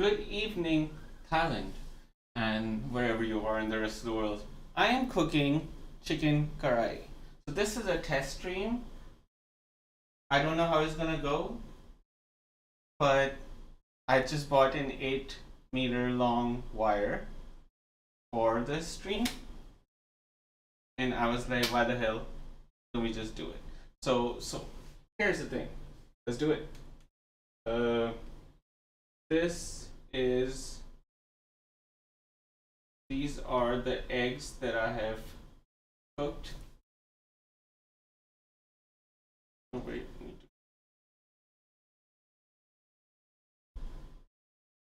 good evening, Thailand, and wherever you are in the rest of the world. I am cooking chicken Karahi. So this is a test stream. I don't know how it's gonna go, but I just bought an 8 meter long wire for this stream, and I was like, why the hell don't we just do it? So here's the thing. Let's do it. Uh, this is These are the eggs that I have cooked. Oh wait,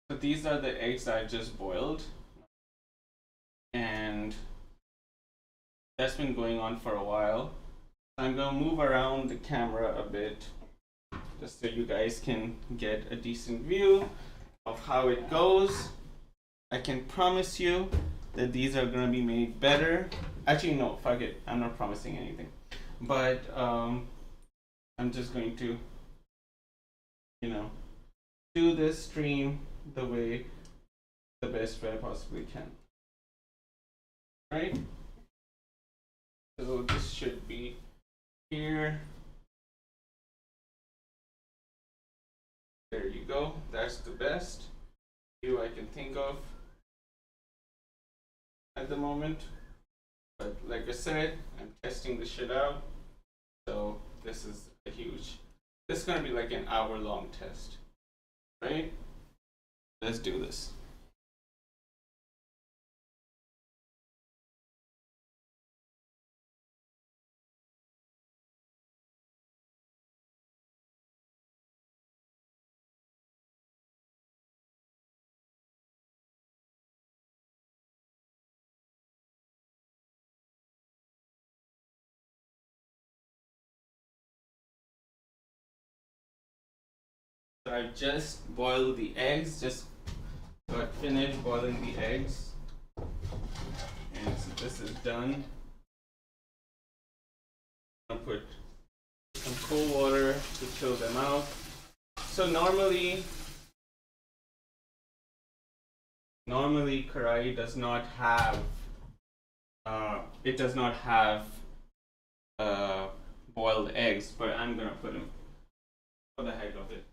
so these are the eggs I just boiled, and that's been going on for a while. I'm gonna move around the camera a bit just so you guys can get a decent view of how it goes. I can promise you that these are gonna be made better. Actually, no, fuck it. I'm not promising anything. But I'm just going to, you know, do this stream the best way I possibly can. Right? So this should be here. There you go. That's the best view I can think of at the moment. But like I said, I'm testing the shit out. So this is a huge. This is gonna be like an hour-long test, right? Let's do this. So I've just boiled the eggs. Just got finished boiling the eggs, and so this is done. I'm gonna put some cold water to chill them out. So normally Karahi does not have it does not have uh, boiled eggs, but I'm gonna put them for the heck of it.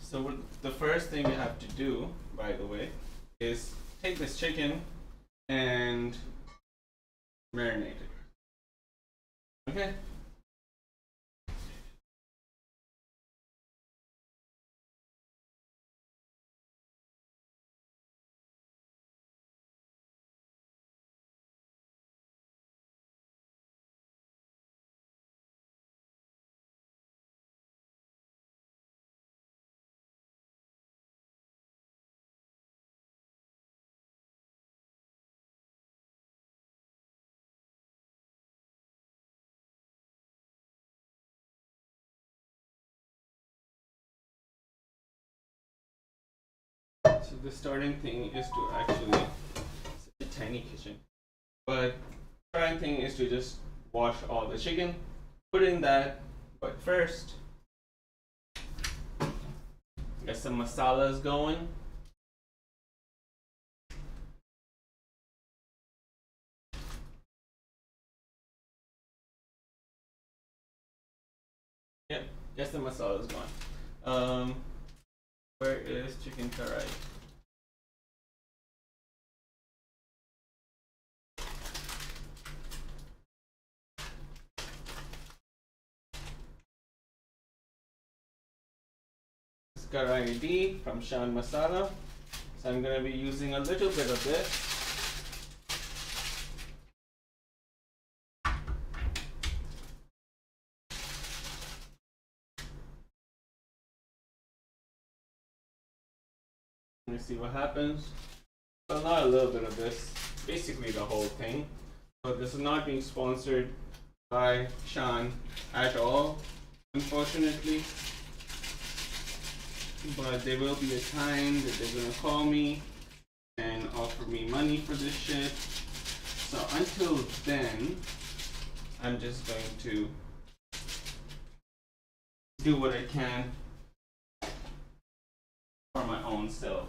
So the first thing we have to do, by the way, is take this chicken and marinate it. Okay? So the starting thing is to actually, such a tiny kitchen, but starting thing is to just wash all the chicken, put in that, but first, get some masalas going. Yep, get some masalas going. Where is chicken karahi? Karahi D from Shan Masala. So I'm going to be using a little bit of this. Let me see what happens. Well, not a little bit of this, basically the whole thing. But this is not being sponsored by Shan at all, unfortunately. But there will be a time that they're gonna call me and offer me money for this shit. So until then, I'm just going to do what I can for my own self.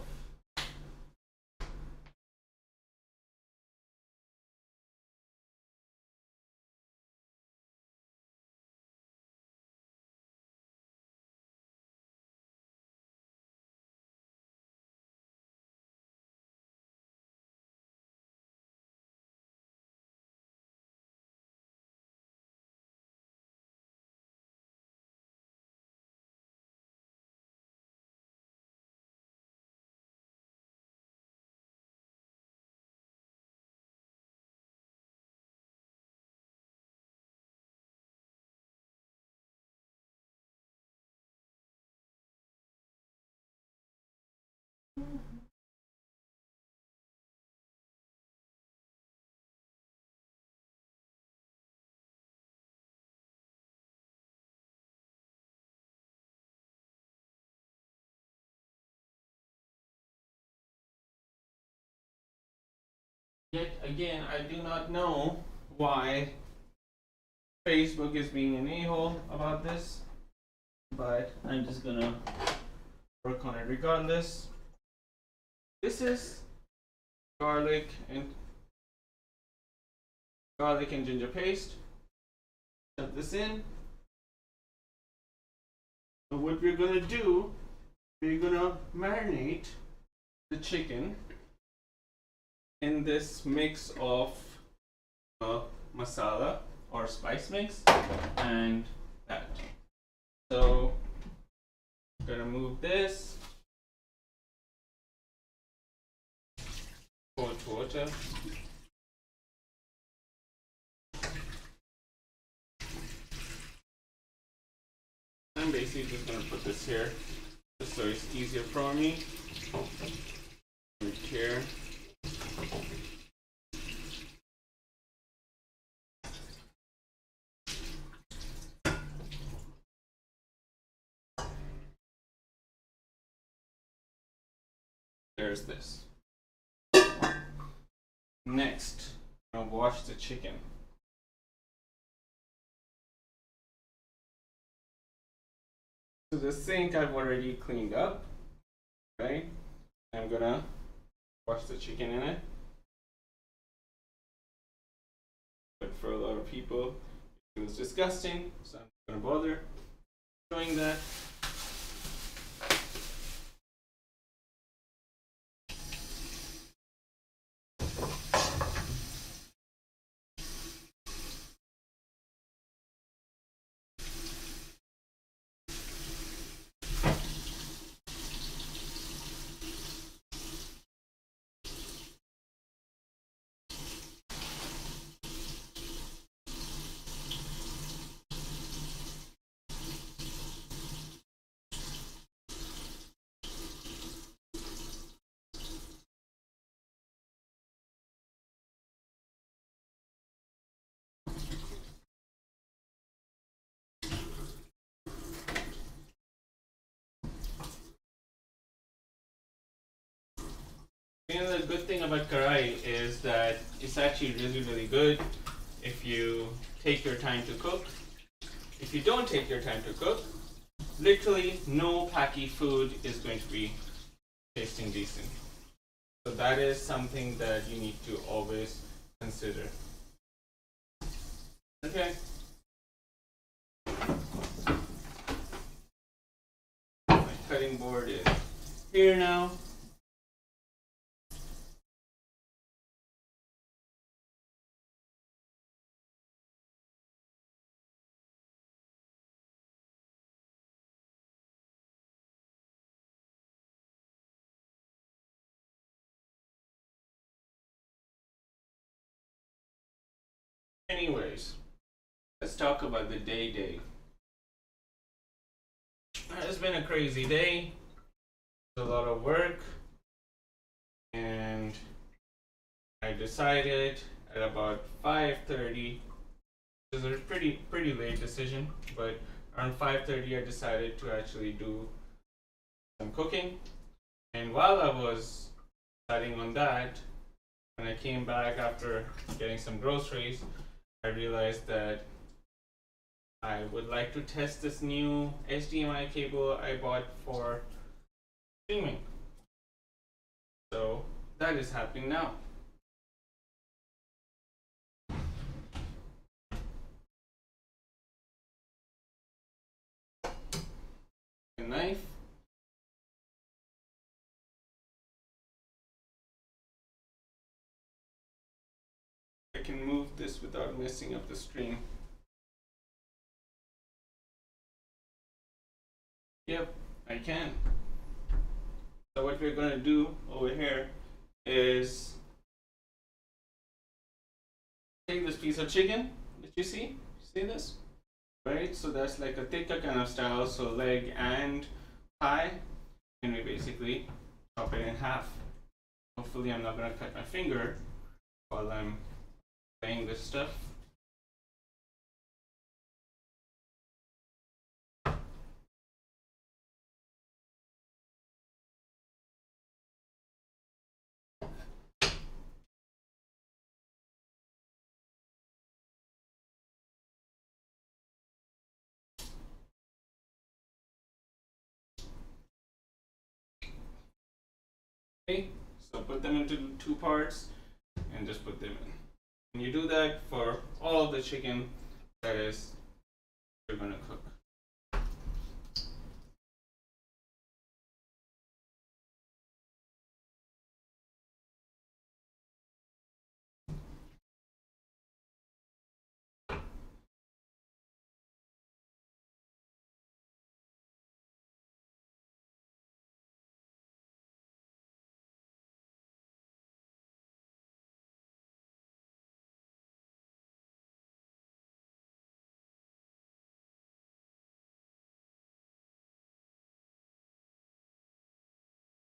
Yet again, I do not know why Facebook is being an a-hole about this, but I'm just gonna work on it regardless. This is garlic and ginger paste. Put this in. And what we're gonna do, we're gonna marinate the chicken in this mix of masala or spice mix and that. So I'm gonna move this, cold water. I'm basically just gonna put this here just so it's easier for me. Right here. There's this. Next, I'm gonna wash the chicken. So the sink I've already cleaned up, right? I'm gonna wash the chicken in it. But for a lot of people, it was disgusting, so I'm not gonna bother showing that. You know, the good thing about Karahi is that it's actually really, really good if you take your time to cook. If you don't take your time to cook, literally no Paki food is going to be tasting decent. So that is something that you need to always consider. Okay. My cutting board is here now. Anyways, let's talk about the day. It's been a crazy day. A lot of work, and I decided at about 5:30. This is a pretty late decision, but around 5:30 I decided to actually do some cooking. And while I was deciding on that, when I came back after getting some groceries, I realized that I would like to test this new HDMI cable I bought for streaming. So that is happening now. A knife. I can move this without messing up the stream. Yep, I can. So what we're going to do over here is take this piece of chicken that you see. See this? Right? So that's like a tikka kind of style, so leg and thigh. And we basically chop it in half. Hopefully I'm not going to cut my finger while I'm playing this stuff. Okay, so put them into two parts and just put them in. And you do that for all of the chicken that is you're going to cook.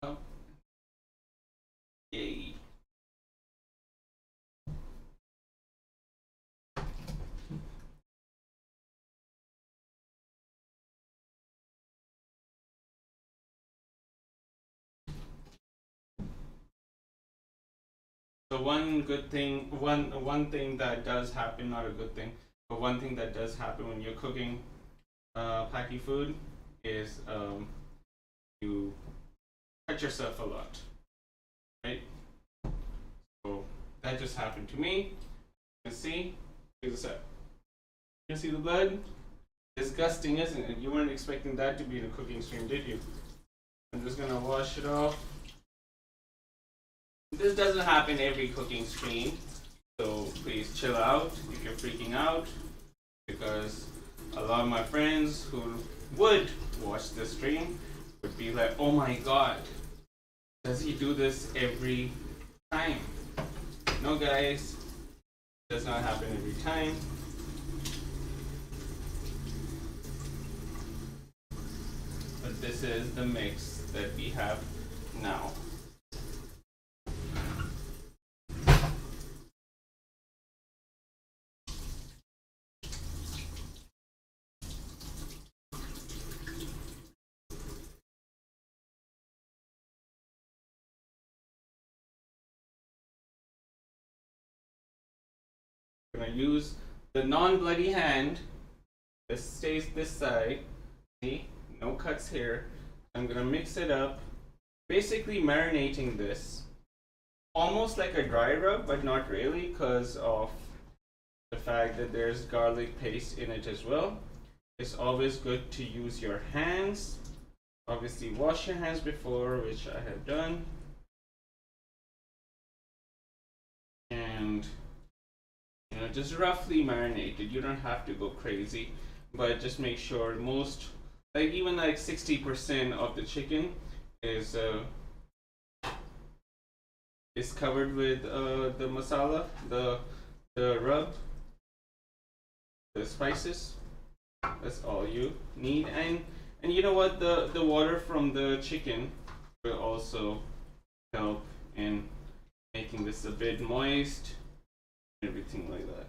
Oh, yay. So one thing that does happen, not a good thing, but one thing that does happen when you're cooking Paki food is you cut yourself a lot, right? So that just happened to me. You can see, check this out. You can see the blood? Disgusting, isn't it? You weren't expecting that to be in a cooking stream, did you? I'm just gonna wash it off. This doesn't happen every cooking stream, so please chill out if you're freaking out, because a lot of my friends who would watch this stream would be like, oh my god, does he do this every time? No guys, it does not happen every time. But this is the mix that we have now. gonna use the non-bloody hand. This stays this side. See, no cuts here. I'm gonna mix it up, basically marinating this, almost like a dry rub, but not really, because of the fact that there's garlic paste in it as well. It's always good to use your hands. Obviously, wash your hands before, which I have done. And just roughly marinate it. You don't have to go crazy, but just make sure most, like even like 60% of the chicken is covered with the masala, the rub, the spices. That's all you need. And you know what, the water from the chicken will also help in making this a bit moist, everything like that.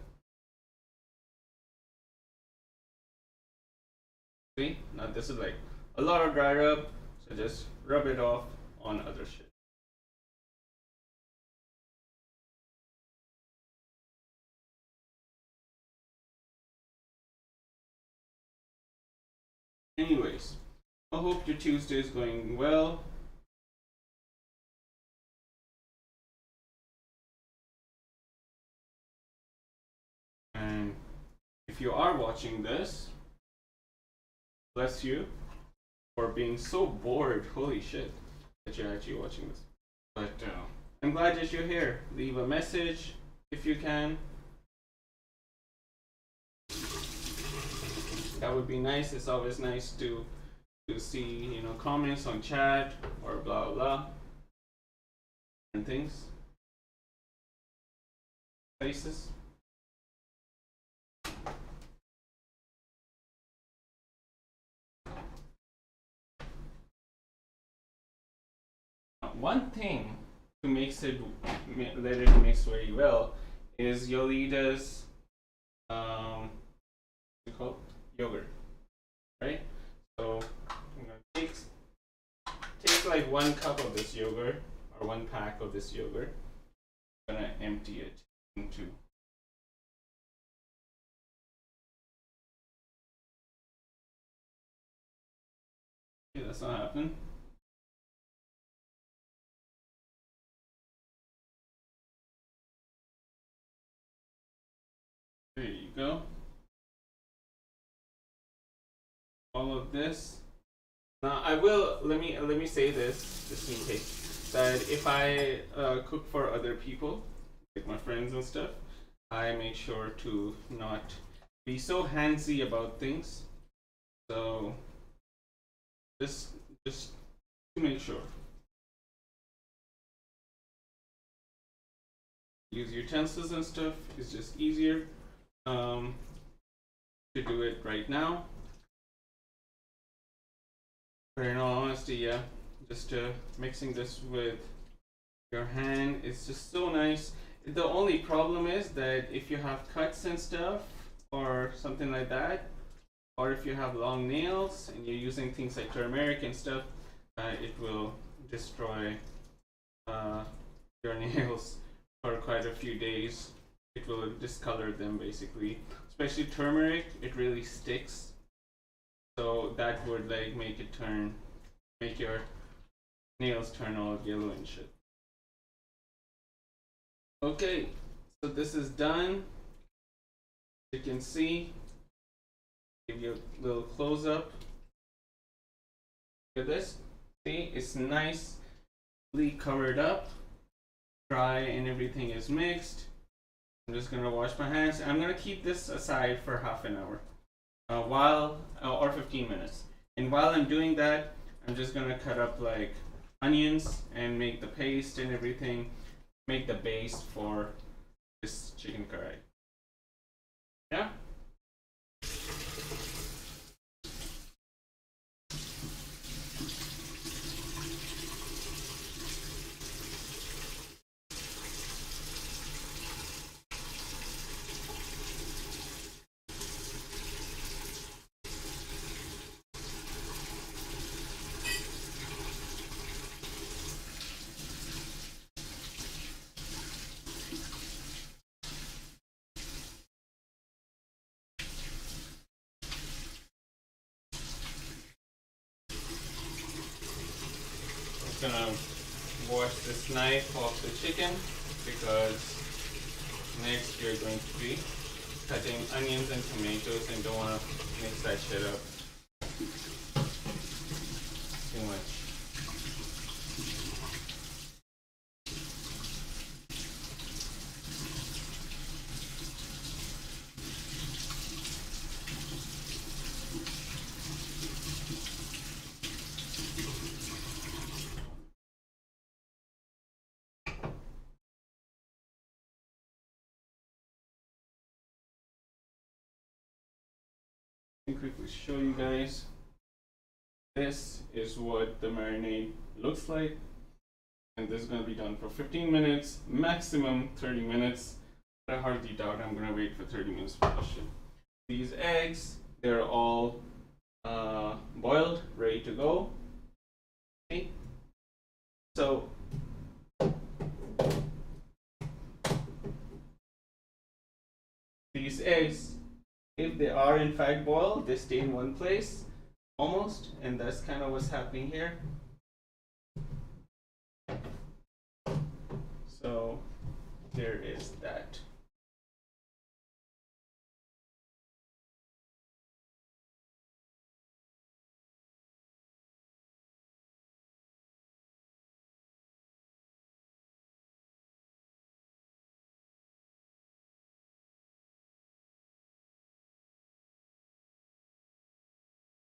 See, now this is like a lot of dry rub, so just rub it off on other shit. Anyways, I hope your Tuesday is going well. And if you are watching this, bless you for being so bored. Holy shit, that you're actually watching this. But I'm glad that you're here. Leave a message if you can. That would be nice. It's always nice to see comments on chat or blah blah and things, places. One thing to let it mix very well is Yolida's what's it called? Yogurt, right? So I'm gonna take like 1 cup of this yogurt or 1 pack of this yogurt. I'm gonna empty it into that's not happening. There you go. All of this. Now I will let me say this just in case that if I cook for other people, like my friends and stuff, I make sure to not be so handsy about things. So just to make sure. Use utensils and stuff is just easier to do it right now. But in all honesty, yeah, just mixing this with your hand is just so nice. The only problem is that if you have cuts and stuff or something like that, or if you have long nails and you're using things like turmeric and stuff, it will destroy your nails for quite a few days. It will discolor them basically. Especially turmeric, it really sticks. So that would like make your nails turn all yellow and shit. Okay, so this is done. You can see, give you a little close up. Look at this. See, it's nicely covered up, dry, and everything is mixed. I'm just gonna wash my hands. I'm gonna keep this aside for half an hour. Or 15 minutes. And while I'm doing that, I'm just gonna cut up like onions and make the paste and everything, make the base for this chicken curry. Yeah? gonna wash this knife off the chicken because next we're going to be cutting onions and tomatoes and don't want to mix that shit up too much. Let me quickly show you guys. This is what the marinade looks like, and this is going to be done for 15 minutes, maximum 30 minutes. I hardly doubt I'm going to wait for 30 minutes for this shit. These eggs, they're all boiled, ready to go. Okay. So these eggs, if they are in fact boiled, they stay in one place almost, and that's kind of what's happening here. So there is that.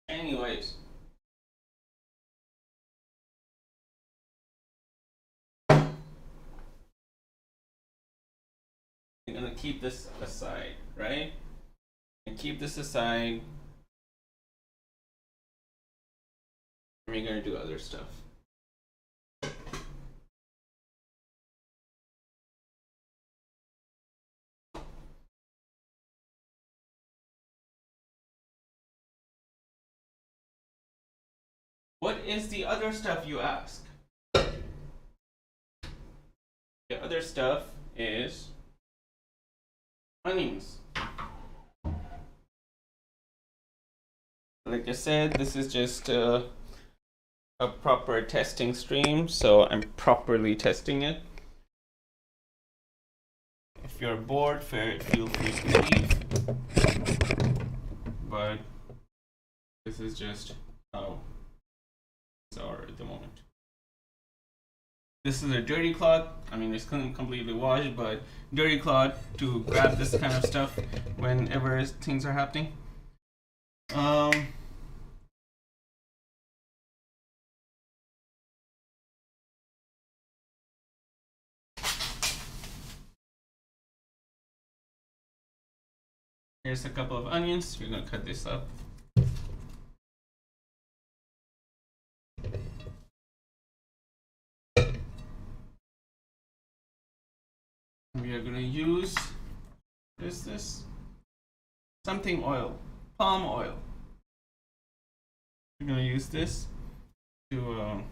Anyways, I'm gonna keep this aside, right? And keep this aside. And we're gonna do other stuff. What is the other stuff, you ask? The other stuff is onions. Like I said, this is just a proper testing stream, so I'm properly testing it. If you're bored, feel free to leave. But this is just how things are at the moment. This is a dirty cloth. I mean, it's completely washed, but dirty cloth to grab this kind of stuff whenever things are happening. Here's a couple of onions. We're gonna cut this up. We are gonna use, what is this? Something oil, palm oil. We're gonna use this to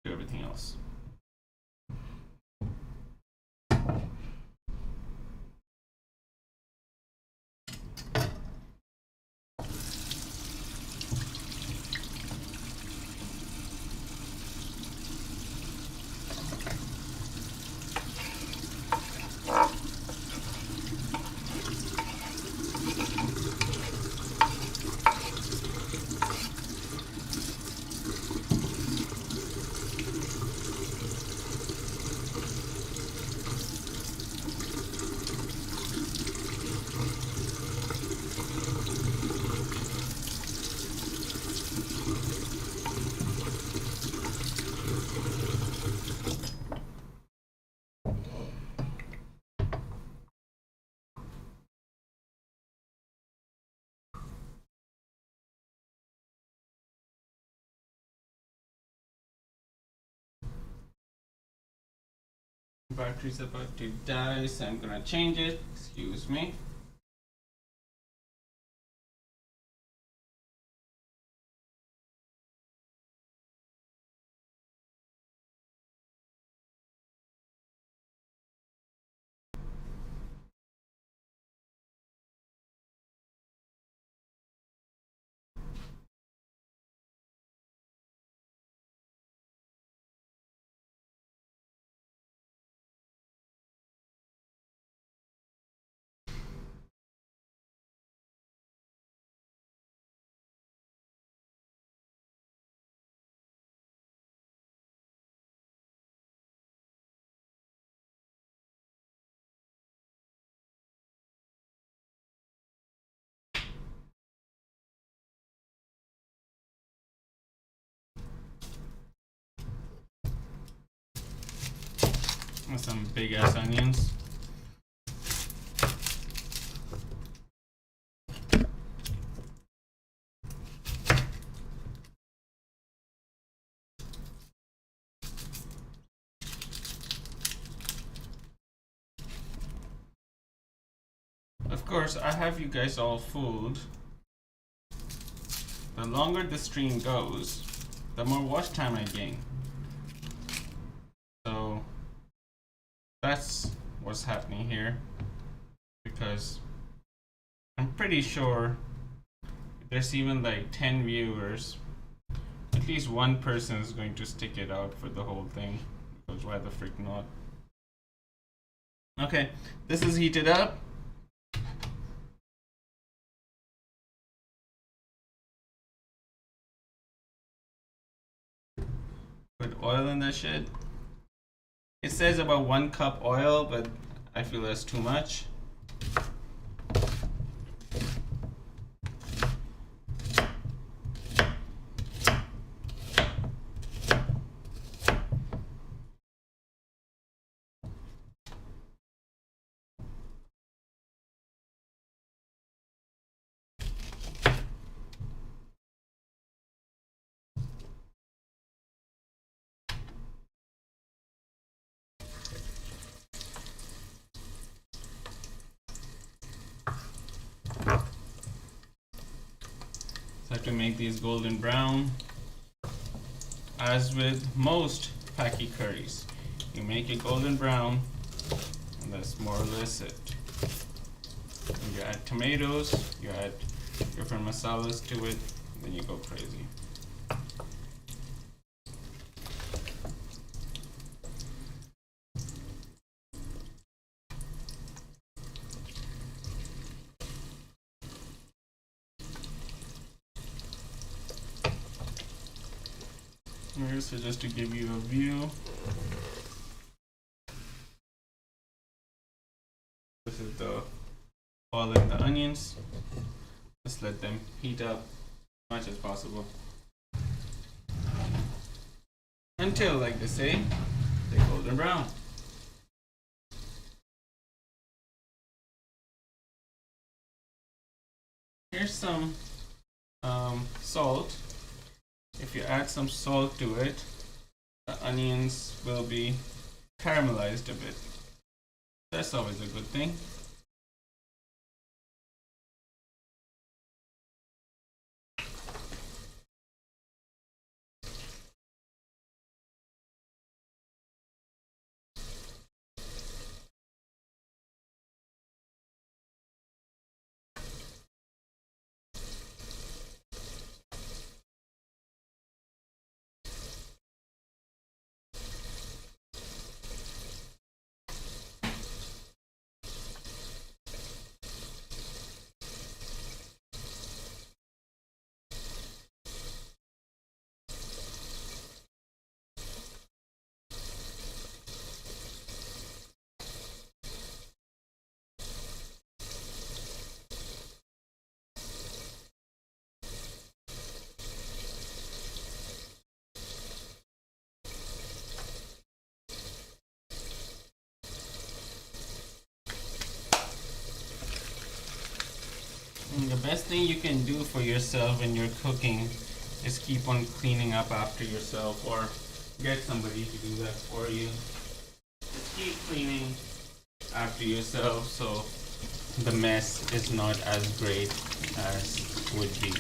do everything else. Battery's about to die, so I'm gonna change it. Excuse me. with some big ass onions. Of course, I have you guys all fooled. The longer the stream goes, the more watch time I gain. So that's what's happening here. Because I'm pretty sure if there's even like 10 viewers, at least one person is going to stick it out for the whole thing. Because why the frick not? Okay, this is heated up. Put oil in that shit. It says about 1 cup oil, but I feel that's too much. So I have to make these golden brown. As with most Paki curries, you make it golden brown, and that's more or less it. And you add tomatoes, you add different masalas to it, then you go crazy. So just to give you a view, this is the oil and the onions. Just let them heat up as much as possible until, like they say, they're golden brown. Here's some salt. If you add some salt to it, the onions will be caramelized a bit. That's always a good thing. And the best thing you can do for yourself when you're cooking is keep on cleaning up after yourself, or get somebody to do that for you. Just keep cleaning after yourself so the mess is not as great as would be.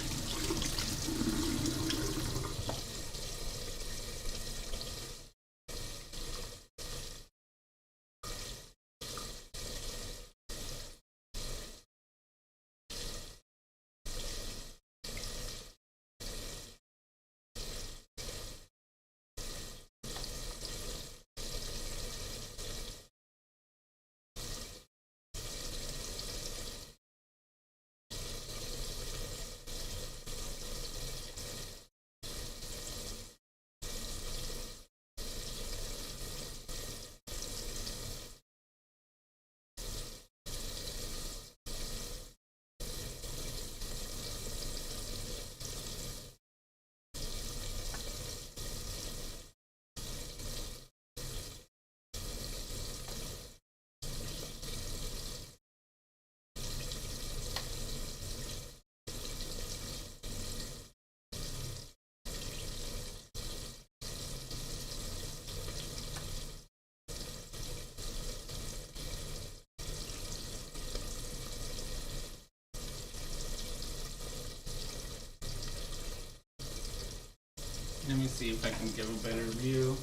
Let me see if I can give a better view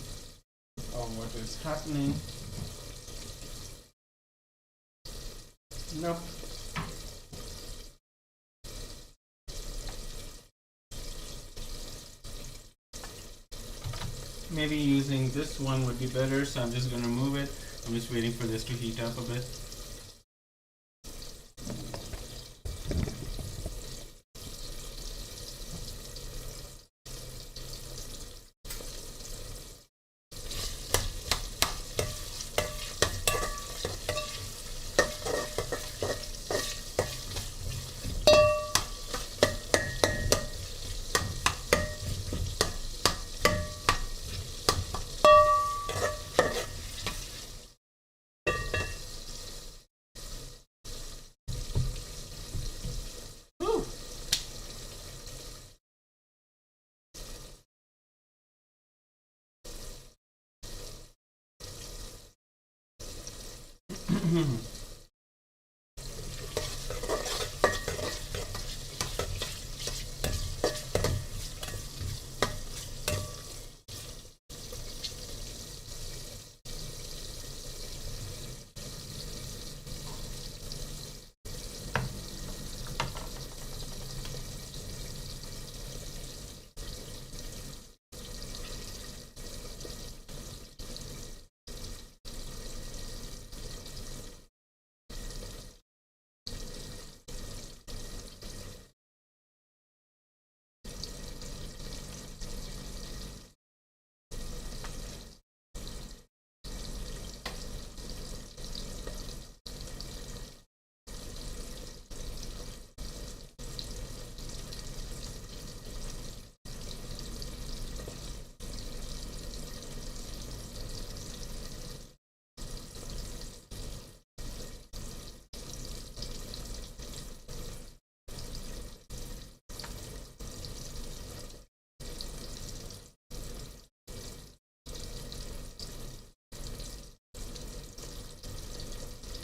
of what is happening. Nope. Maybe using this one would be better, so I'm just gonna move it. I'm just waiting for this to heat up a bit. Whew.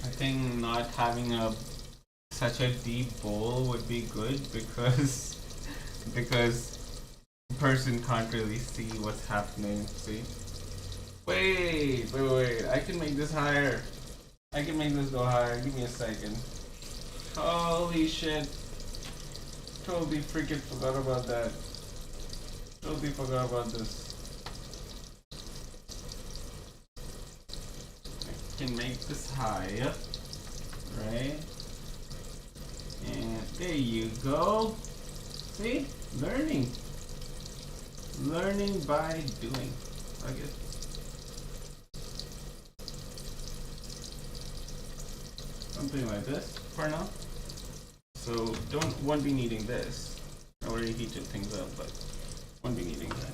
I think not having a such a deep bowl would be good because because the person can't really see what's happening. See? Wait. I can make this higher. I can make this go higher. Give me a second. Holy shit. Totally freaking forgot about that. Totally forgot about this. I can make this higher. Right? And there you go. See? Learning. Learning by doing. I guess. Something like this for now. So won't be needing this. I already heated things up, but won't be needing that.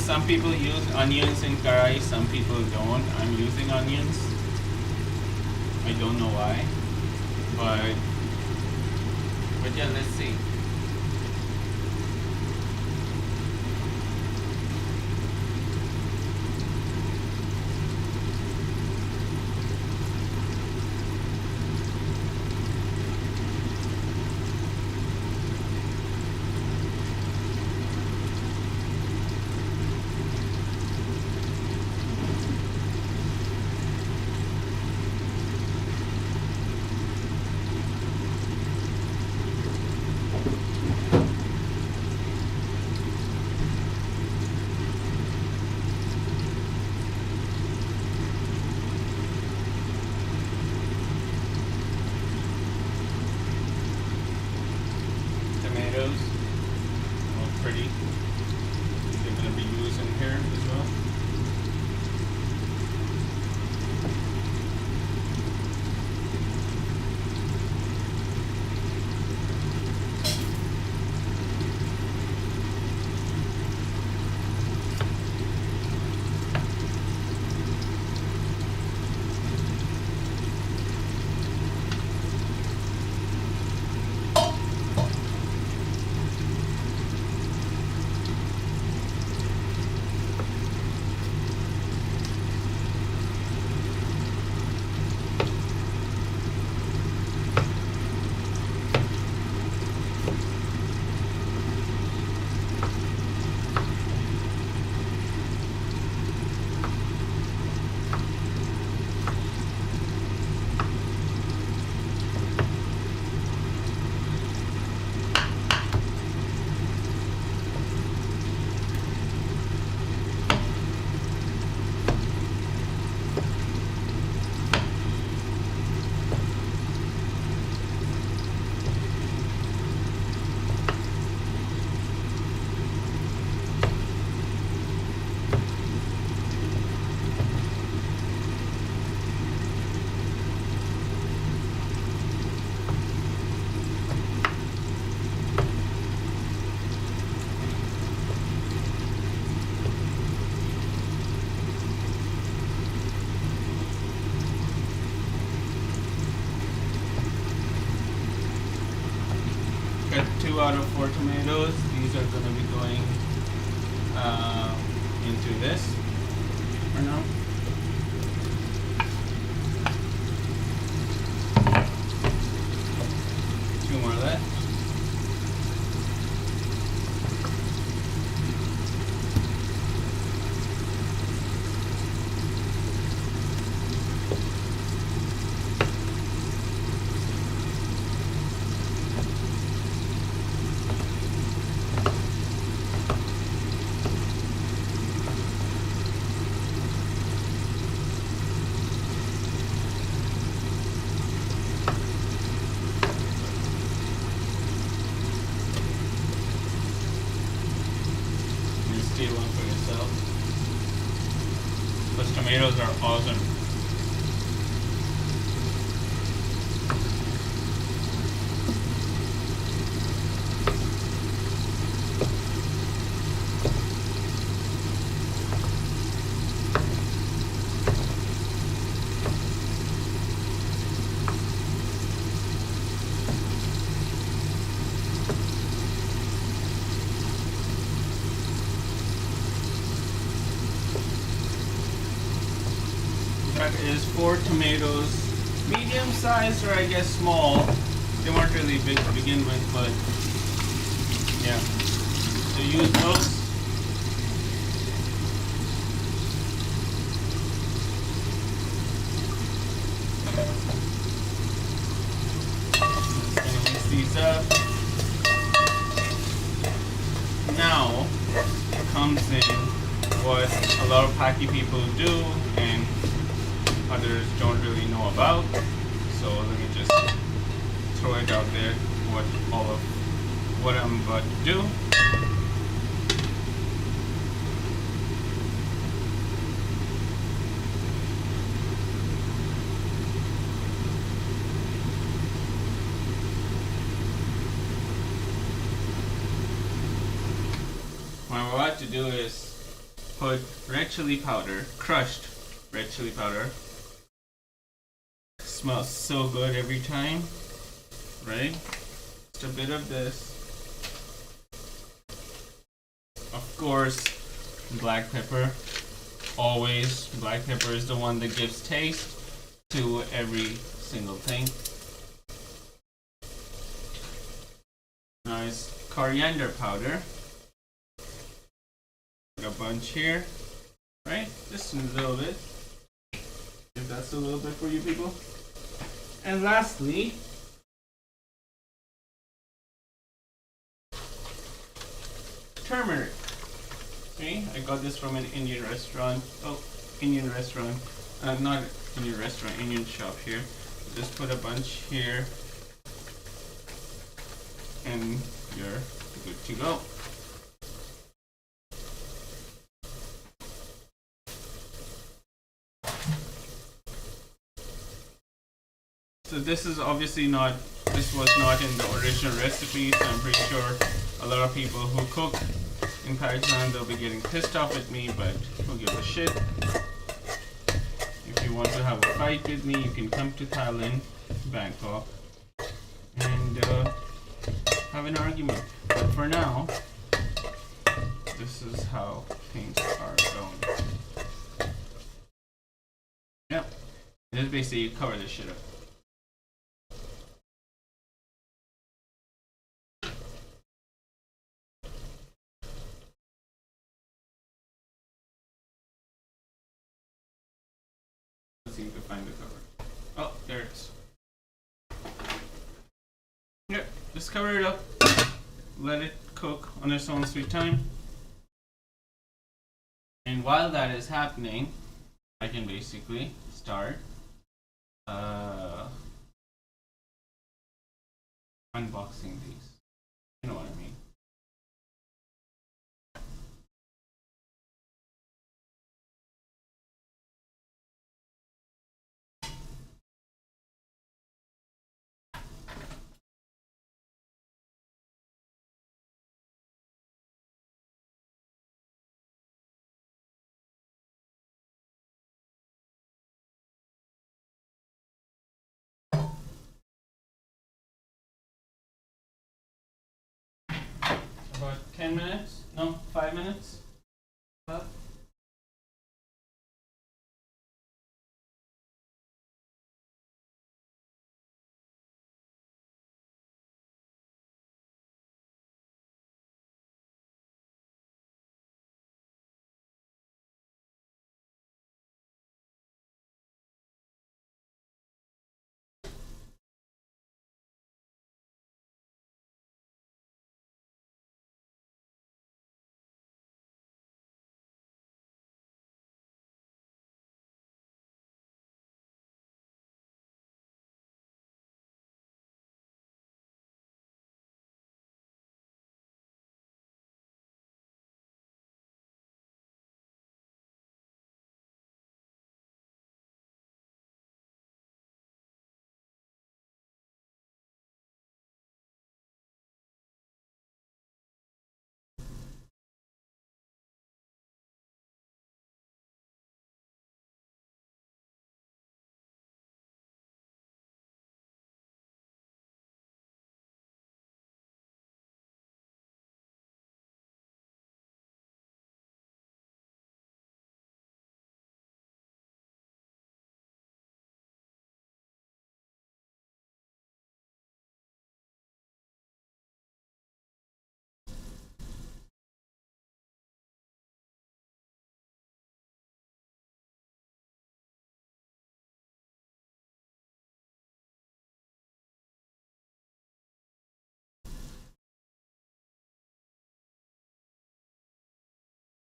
some people use onions in karahi, some people don't. I'm using onions. I don't know why, but yeah, let's see. Tomatoes, all pretty. They're gonna be used in here as well. Got 2 out of 4 tomatoes. These are going to be going into this for now. Two more left. Steal one for yourself. Those tomatoes are awesome. That is 4 tomatoes, medium sized or I guess small. They weren't really big to begin with, but yeah. So use those. Just gonna mix these up. Now comes in what a lot of Paki people do and others don't really know about. So let me just throw it out there what I'm about to do. What I'm about to do is put red chili powder, crushed red chili powder. Smells so good every time, right? Just a bit of this. Of course, black pepper. Always, black pepper is the one that gives taste to every single thing. Nice coriander powder. Put a bunch here, right? Just a little bit. If that's a little bit for you people. And lastly, turmeric. Okay, I got this from an Indian restaurant. Oh, Indian restaurant. Not Indian restaurant, Indian shop here. Just put a bunch here. And you're good to go. So this is obviously not, this was not in the original recipe, so I'm pretty sure a lot of people who cook in Pakistan, they'll be getting pissed off at me, but who gives a shit. If you want to have a fight with me, you can come to Thailand, Bangkok, and have an argument. But for now, this is how things are going. Yep. Just basically cover this shit up. Let's see if we can find the cover. Oh, there it is. Yep, just cover it up. Let it cook on its own sweet time. And while that is happening, I can basically start unboxing these. You know what I mean. About 10 minutes? No, 5 minutes? About.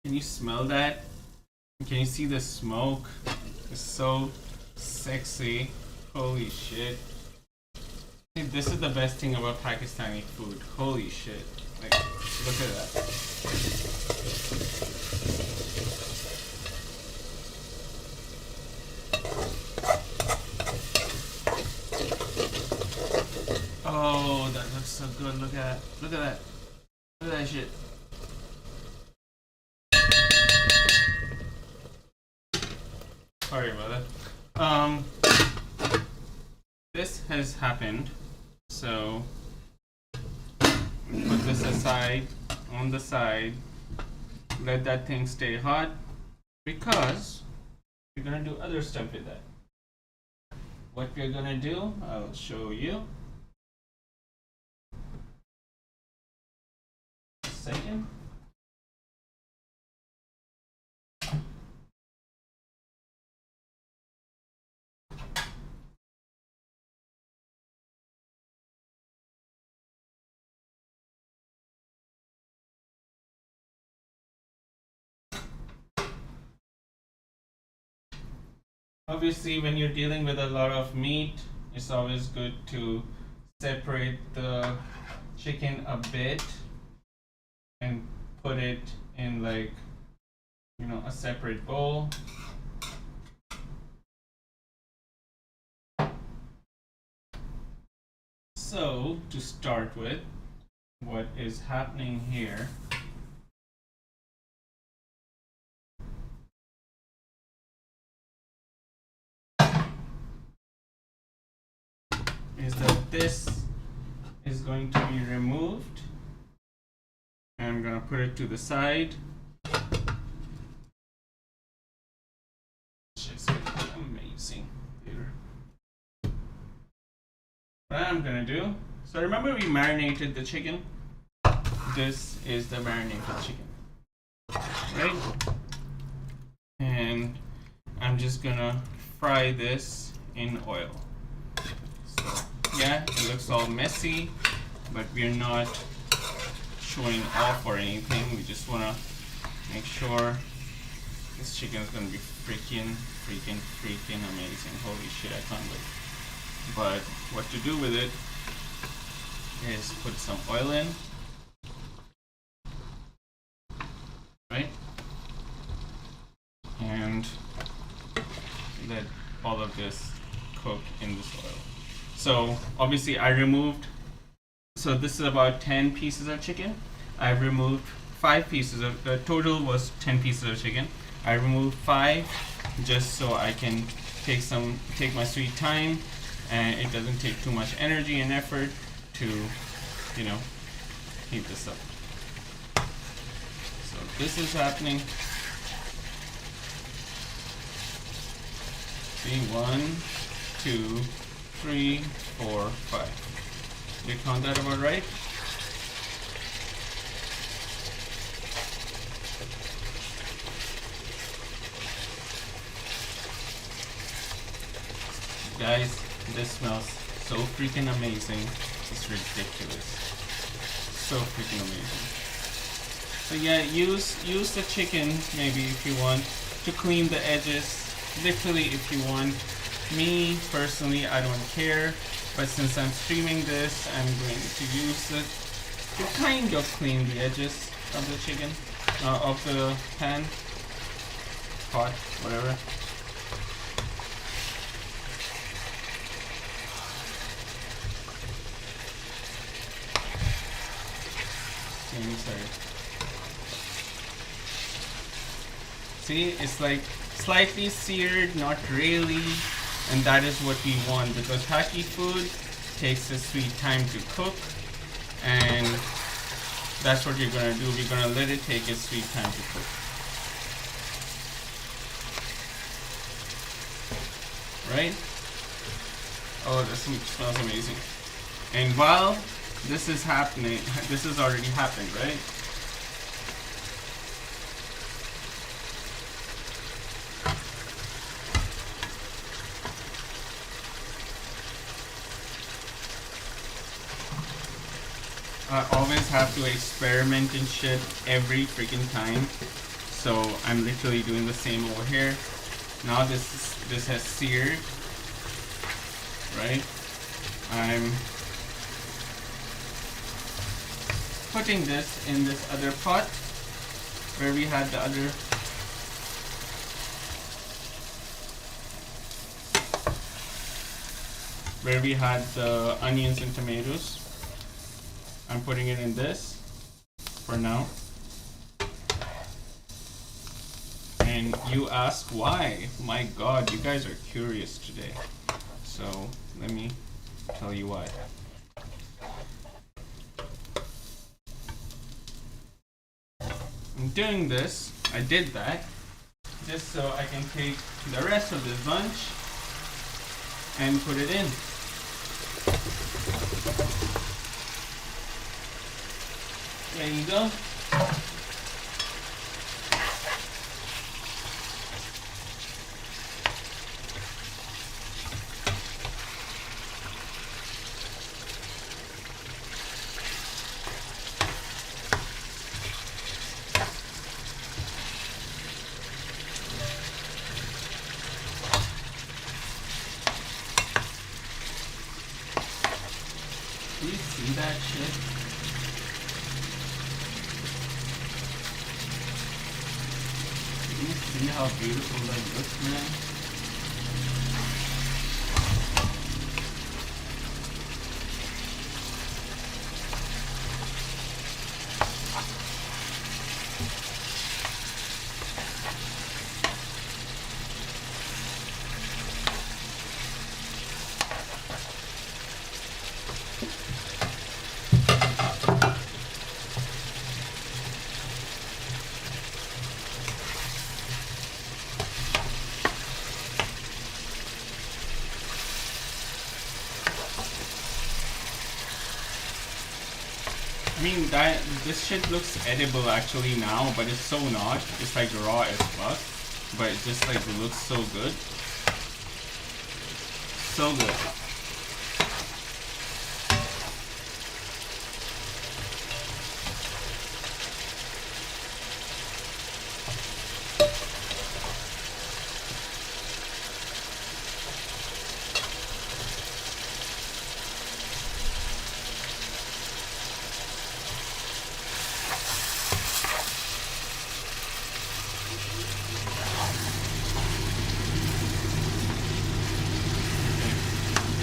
Can you smell that? Can you see the smoke? It's so sexy. Holy shit. I think this is the best thing about Pakistani food. Holy shit. Like, look at that. Oh, that looks so good. Look at that. Look at that. Look at that shit. Sorry about that. This has happened, so put this aside on the side. Let that thing stay hot because we're gonna do other stuff with that. What we're gonna do, I'll show you. Second. Obviously, when you're dealing with a lot of meat, it's always good to separate the chicken a bit and put it in, like, you know, a separate bowl. So, to start with, what is happening here is that this is going to be removed, and I'm going to put it to the side. It's amazing here. What I'm going to do, so remember we marinated the chicken? This is the marinated chicken, right? And I'm just going to fry this in oil. Yeah, it looks all messy, but we're not showing off or anything. We just want to make sure this chicken is going to be freaking amazing. Holy shit, I can't wait. But what to do with it is put some oil in, right? And let all of this cook in this oil. So obviously I removed, so this is about 10 pieces of chicken. I removed 5 pieces of, the total was 10 pieces of chicken. I removed 5 just so I can take my sweet time, and it doesn't take too much energy and effort to, you know, heat this up. So this is happening. See, 1, 2, 3, 4, 5. Did you count that about right? Guys, this smells so freaking amazing. It's ridiculous. So freaking amazing. So yeah, use the chicken maybe if you want to clean the edges. Literally if you want. Me personally, I don't care, but since I'm streaming this, I'm going to use it to kind of clean the edges of the chicken, of the pan, pot, whatever. See, it's like slightly seared, not really. And that is what we want, because Taki food takes a sweet time to cook, and that's what you're gonna do. We're gonna let it take its sweet time to cook. Right? Oh, this smells amazing. And while this is happening, this has already happened, right? I always have to experiment and shit every freaking time. So I'm literally doing the same over here. Now this has seared, right? I'm putting this in this other pot where we had the other onions and tomatoes. I'm putting it in this for now. And you ask why. My God, you guys are curious today. So let me tell you why. I'm doing this, I did that, just so I can take the rest of this bunch and put it in. There you go. Do you see that shit? Do you see how beautiful that looks, man? I mean, this shit looks edible actually now, but it's so not. It's like raw as fuck, but it just like looks so good. So good.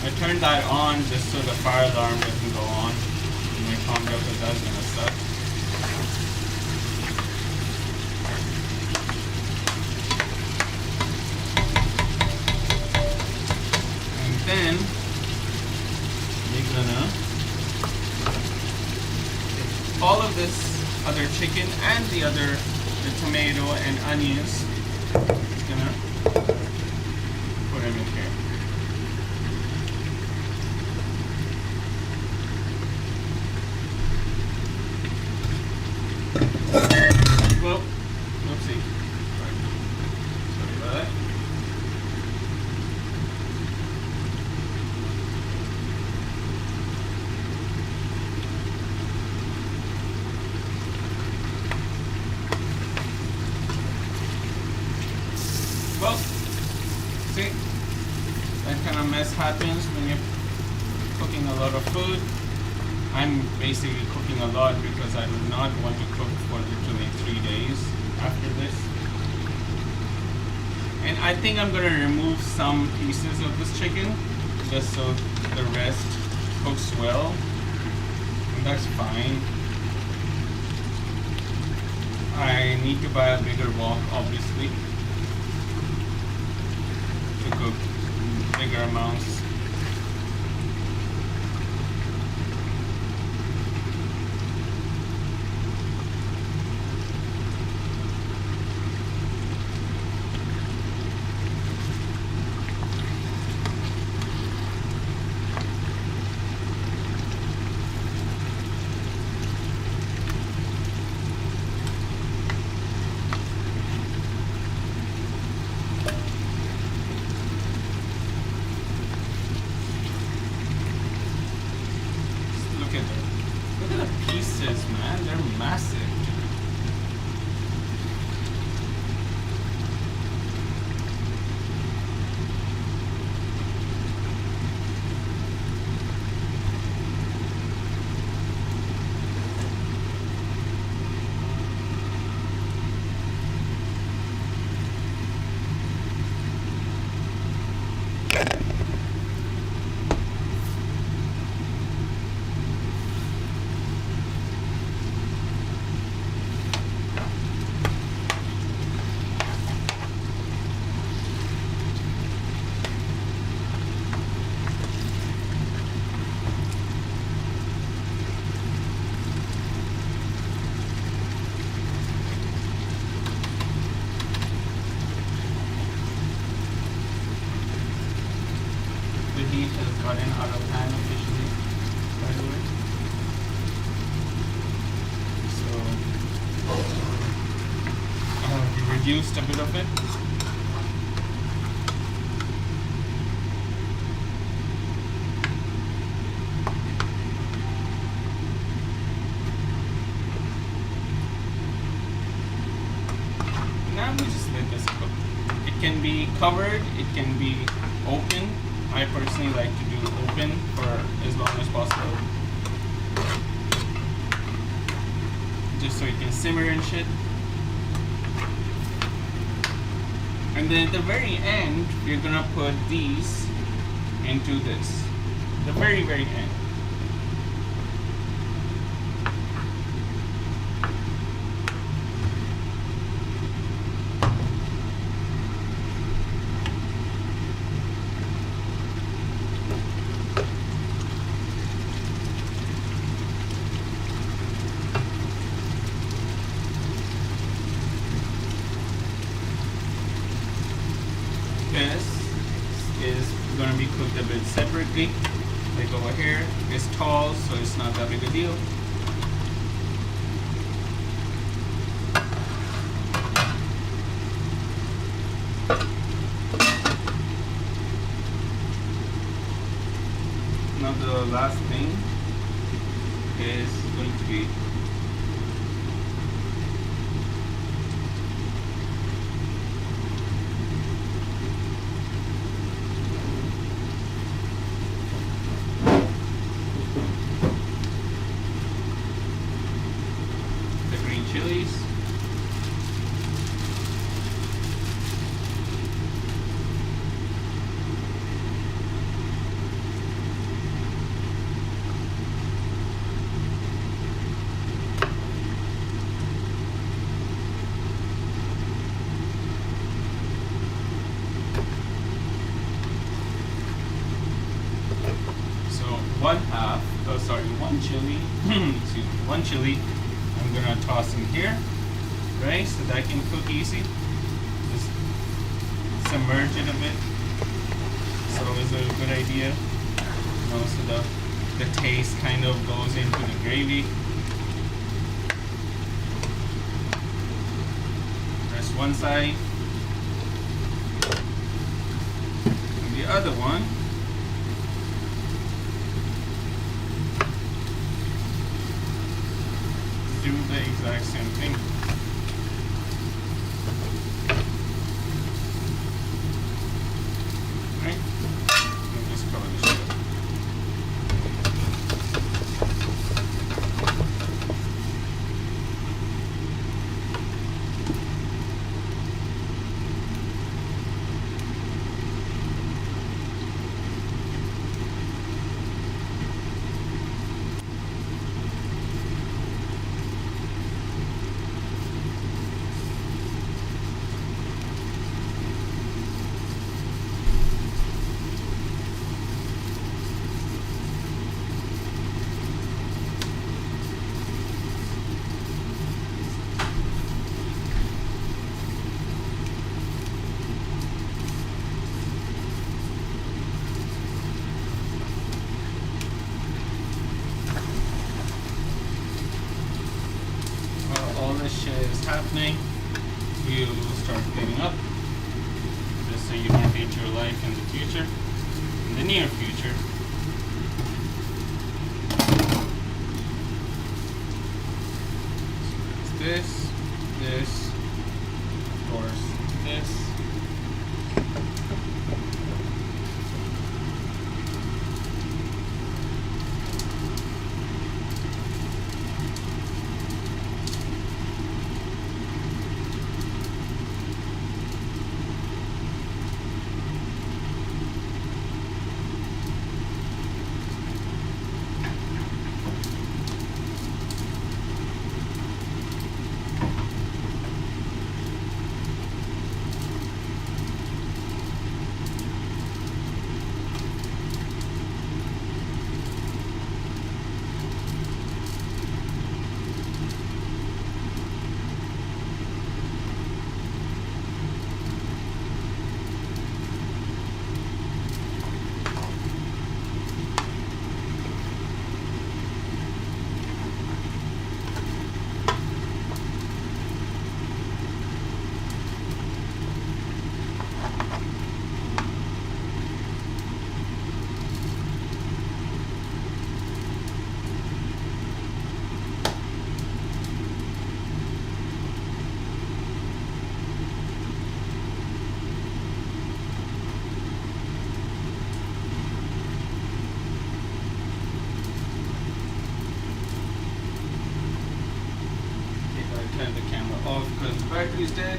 I turned that on just so the fire alarm doesn't go on in my condo because that's gonna suck. And then we're gonna take all of this other chicken and the tomato and onions. Just gonna put them in here. Well, oopsie. Sorry about that. Well, see, that kind of mess happens when you're cooking a lot of food. I'm basically cooking a lot because I do not want to cook for literally 3 days after this. And I think I'm gonna remove some pieces of this chicken just so the rest cooks well. And that's fine. I need to buy a bigger wok, obviously, to cook bigger amounts. Look at the pieces, man. They're massive. reduced a bit of it. Now we just let this cook. It can be covered, it can be open. I personally like to do open for as long as possible, just so it can simmer and shit. And then at the very end, you're gonna put these into this. The very, very end. This is going to be cooked a bit separately. Like over here, it's tall, so it's not that big a deal. Now the last thing is going to be chilies. So one chili, excuse me, one chili I'm gonna toss in here, right? So that can cook easy. Just submerge it a bit. It's always a good idea. You know, so the taste kind of goes into the gravy. Press one side. And the other one. Do the exact same thing. Right? And just cover the shit. All this shit is happening, you start cleaning up, just so you don't hate your life in the future, in the near future. So this, of course, this. off because the battery's dead.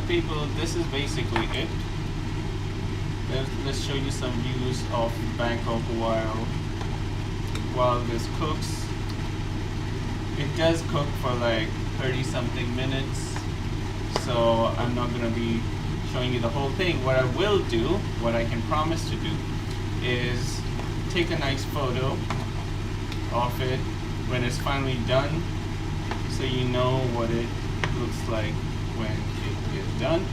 People, this is basically it. Let's show you some views of Bangkok while this cooks. It does cook for like 30 something minutes, so I'm not going to be showing you the whole thing. What I will do, what I can promise to do, is take a nice photo of it when it's finally done, so you know what it looks like when it is done.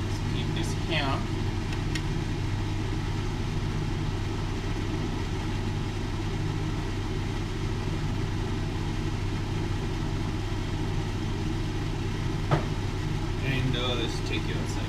Let's keep this here. And let's take you outside.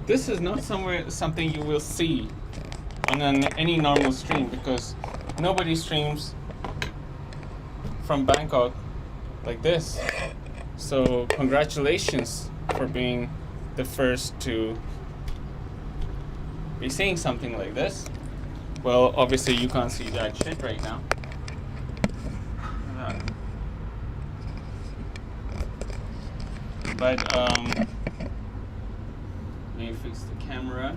This is not something you will see on any normal stream, because nobody streams from Bangkok like this. So congratulations for being the first to be seeing something like this. Well, obviously you can't see that shit right now. But let me fix the camera.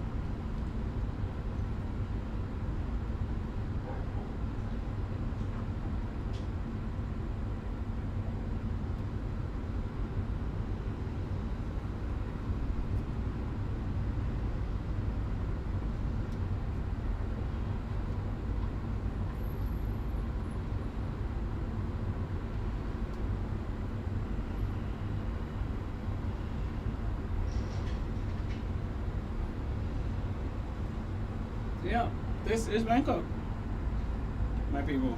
Yeah, this is Bangkok, my people.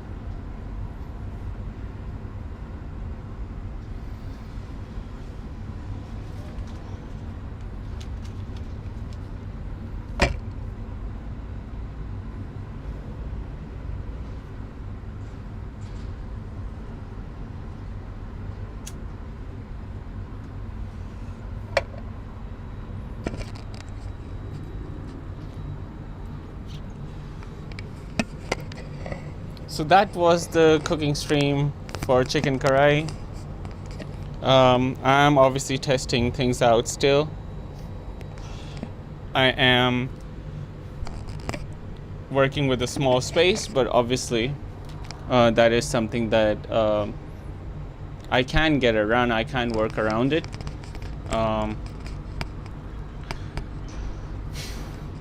So that was the cooking stream for chicken karahi. I'm obviously testing things out still. I am working with a small space, but obviously that is something that I can get around. I can work around it.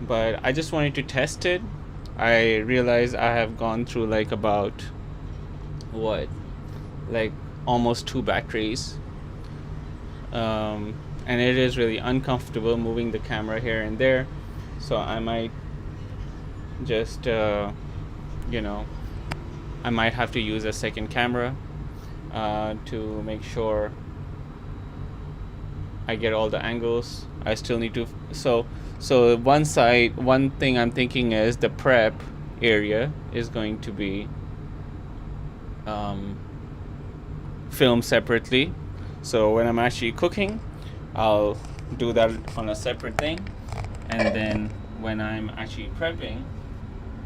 But I just wanted to test it. I realized I have gone through like about almost 2 batteries, and it is really uncomfortable moving the camera here and there, so I might just I might have to use a second camera to make sure I get all the angles. I still need to so one thing I'm thinking is the prep area is going to be filmed separately. So when I'm actually cooking, I'll do that on a separate thing, and then when I'm actually prepping,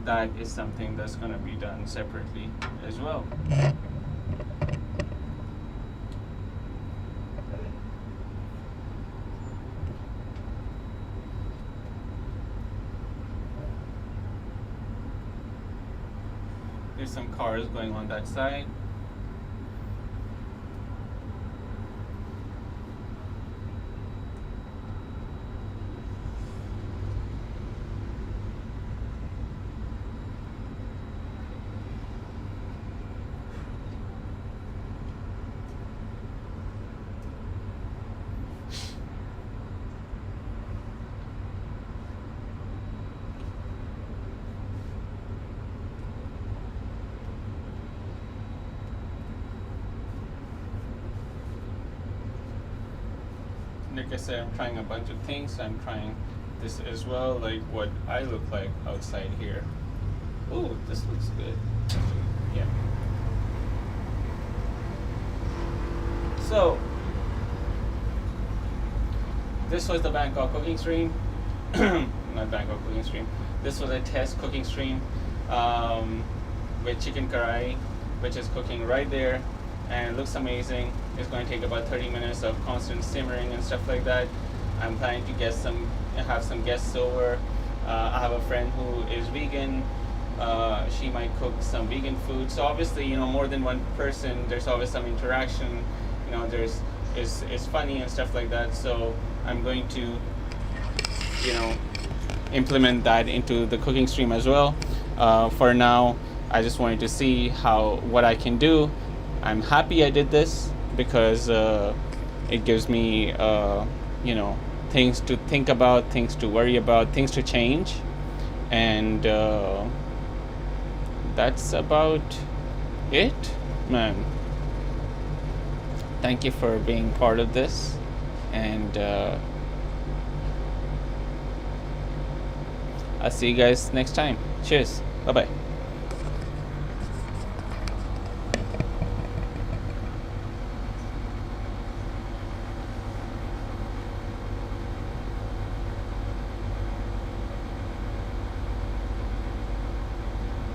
that is something that's going to be done separately as well. There's some cars going on that side. Like I said, I'm trying a bunch of things. I'm trying this as well, like what I look like outside here. Oh, this looks good. Yeah. So, this was the Bangkok cooking stream. Not Bangkok cooking stream. This was a test cooking stream with chicken karahi, which is cooking right there, and it looks amazing. It's going to take about 30 minutes of constant simmering and stuff like that. I'm planning to have some guests over. I have a friend who is vegan. She might cook some vegan food. So obviously, more than one person, there's always some interaction. It's funny and stuff like that. So I'm going to, implement that into the cooking stream as well. For now, I just wanted to see what I can do. I'm happy I did this because it gives me, things to think about, things to worry about, things to change, and that's about it, man. Thank you for being part of this, and I'll see you guys next time. Cheers. Bye-bye.